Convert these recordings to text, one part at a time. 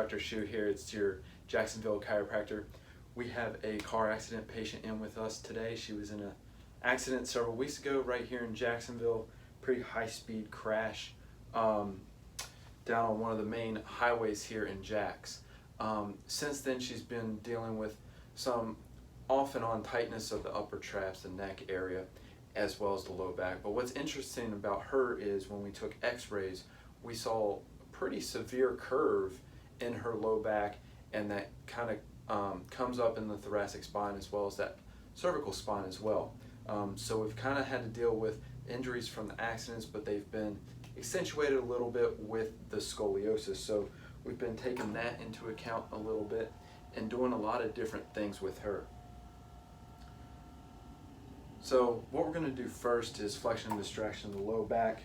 Dr. Schu here. It's your Jacksonville chiropractor. We have a car accident patient in with us today. She was in an accident several weeks ago right here in Jacksonville. Pretty high-speed crash down on one of the main highways here in Jacks. Since then, she's been dealing with some off and on tightness of the upper traps, the neck area, as well as the low back. But what's interesting about her is when we took x-rays, we saw a pretty severe curve in her low back, and that kind of comes up in the thoracic spine as well as that cervical spine as well. So we've kind of had to deal with injuries from the accidents, but they've been accentuated a little bit with the scoliosis. So we've been taking that into account a little bit and doing a lot of different things with her. So what we're going to do first is flexion and distraction of the low back.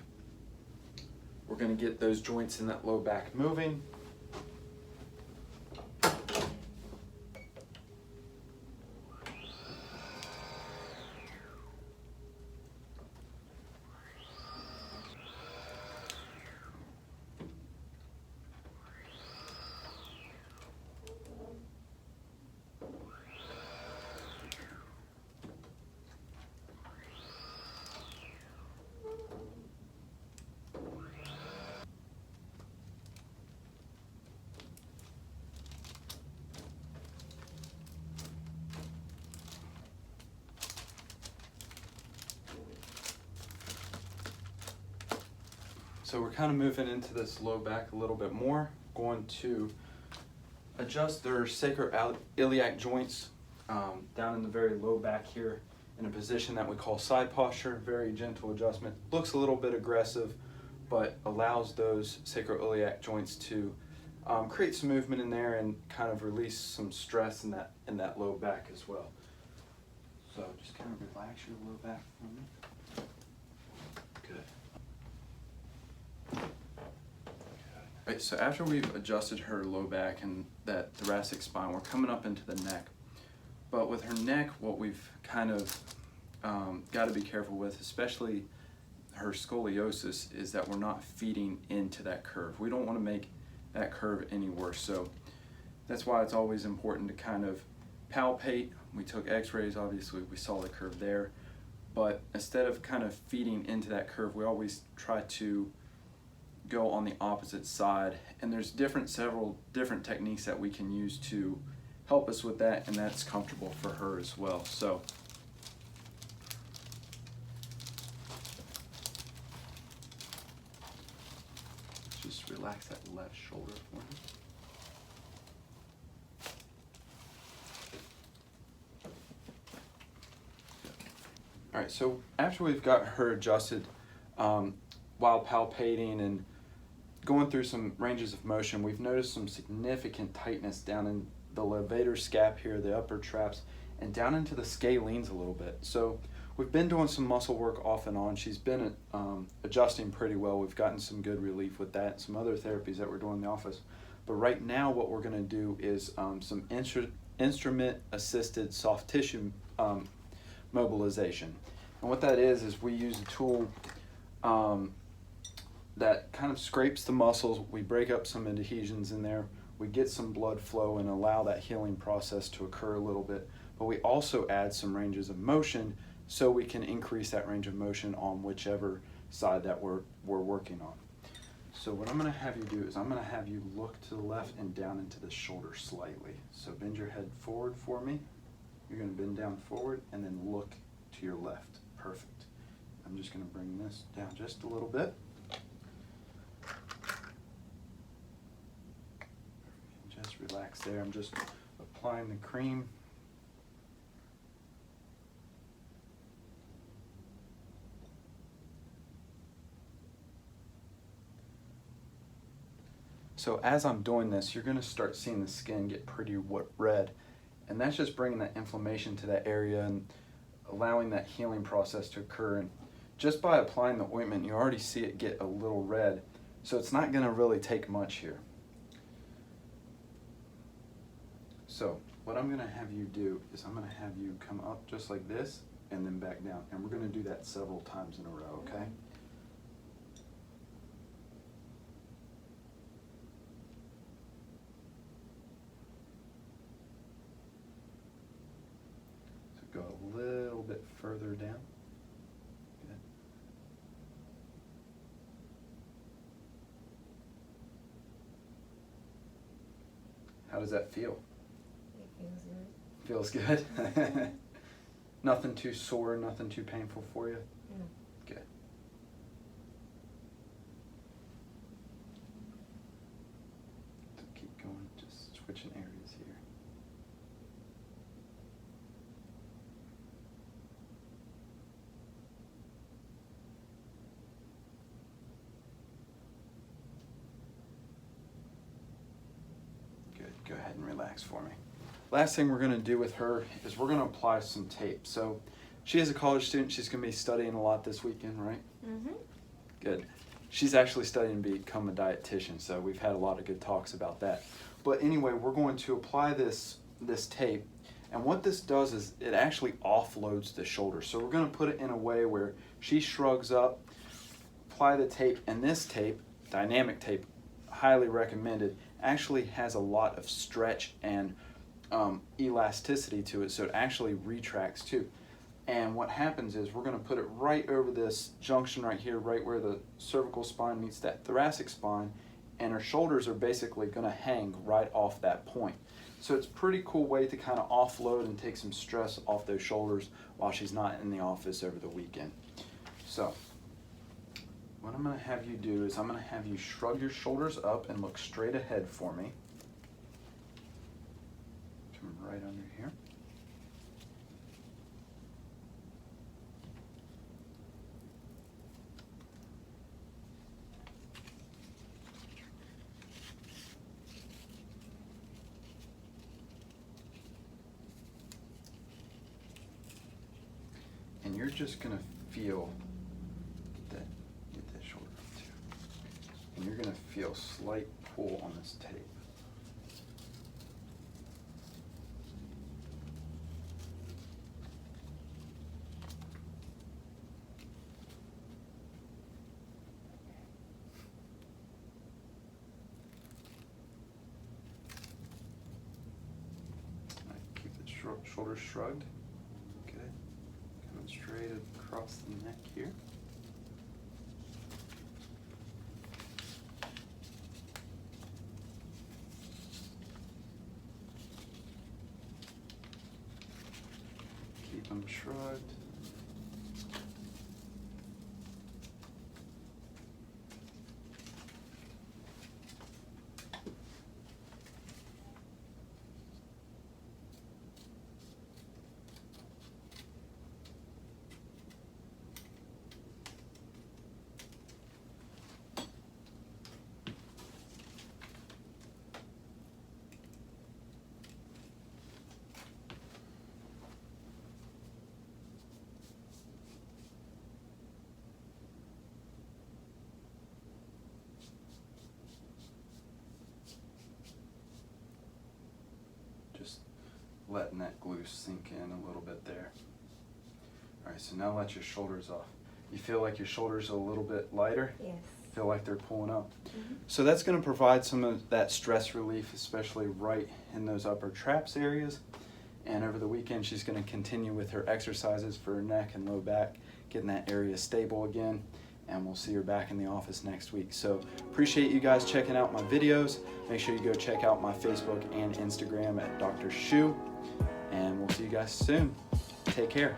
We're going to get those joints in that low back moving. So we're kind of moving into this low back a little bit more. Going to adjust their sacroiliac joints down in the very low back here in a position that we call side posture. Very gentle adjustment. Looks a little bit aggressive, but allows those sacroiliac joints to create some movement in there and kind of release some stress in that low back as well. So just kind of relax your low back for me. Good. Right, so after we've adjusted her low back and that thoracic spine, we're coming up into the neck. But with her neck, what we've kind of got to be careful with, especially her scoliosis, is that we're not feeding into that curve. We don't want to make that curve any worse. So that's why it's always important to kind of palpate. We took x-rays, obviously we saw the curve there. But instead of kind of feeding into that curve, we always try to go on the opposite side, and there's several different techniques that we can use to help us with that, and that's comfortable for her as well. So just relax that left shoulder for me. All right, so after we've got her adjusted, while palpating and going through some ranges of motion, we've noticed some significant tightness down in the levator scap here, the upper traps, and down into the scalenes a little bit. So we've been doing some muscle work off and on. She's been adjusting pretty well. We've gotten some good relief with that, some other therapies that we're doing in the office. But right now what we're gonna do is some instrument-assisted soft tissue mobilization. And what that is we use a tool that kind of scrapes the muscles. We break up some adhesions in there. We get some blood flow and allow that healing process to occur a little bit. But we also add some ranges of motion so we can increase that range of motion on whichever side that we're working on. So what I'm going to have you do is I'm going to have you look to the left and down into the shoulder slightly. So bend your head forward for me. You're going to bend down forward and then look to your left. Perfect. I'm just going to bring this down just a little bit. Just relax there. I'm just applying the cream. So as I'm doing this, you're going to start seeing the skin get pretty red, and that's just bringing that inflammation to that area and allowing that healing process to occur. And just by applying the ointment, you already see it get a little red, so it's not going to really take much here. So what I'm going to have you do is I'm going to have you come up just like this and then back down, and we're going to do that several times in a row, okay? bit further down. Good. How does that feel? It feels good. Feels good? Nothing too sore, nothing too painful for you? No. Good. So keep going, just switching areas here. Good, go ahead and relax for me. Last thing we're going to do with her is we're going to apply some tape. So she is a college student. She's going to be studying a lot this weekend, right? Mm-hmm. Good. She's actually studying to become a dietitian, so we've had a lot of good talks about that. But anyway, we're going to apply this tape, and what this does is it actually offloads the shoulder. So we're going to put it in a way where she shrugs up, apply the tape, and this tape, dynamic tape, highly recommended, actually has a lot of stretch and elasticity to it, so it actually retracts too. And what happens is we're going to put it right over this junction right here, right where the cervical spine meets that thoracic spine, and her shoulders are basically going to hang right off that point. So it's a pretty cool way to kind of offload and take some stress off those shoulders while she's not in the office over the weekend. So what I'm going to have you do is I'm going to have you shrug your shoulders up and look straight ahead for me. Come right under here. And you're just going to feel that, get that shoulder up too. And you're going to feel slight pull on this tape. Keep the shoulders shrugged. Good. Coming straight across the neck here. Keep them shrugged. Just letting that glue sink in a little bit there. All right, so now let your shoulders off. You feel like your shoulders are a little bit lighter? Yes. Feel like they're pulling up. Mm-hmm. So that's going to provide some of that stress relief, especially right in those upper traps areas. And over the weekend, she's going to continue with her exercises for her neck and low back, getting that area stable again. And we'll see her back in the office next week. So appreciate you guys checking out my videos. Make sure you go check out my Facebook and Instagram at Dr. Schu. And we'll see you guys soon. Take care.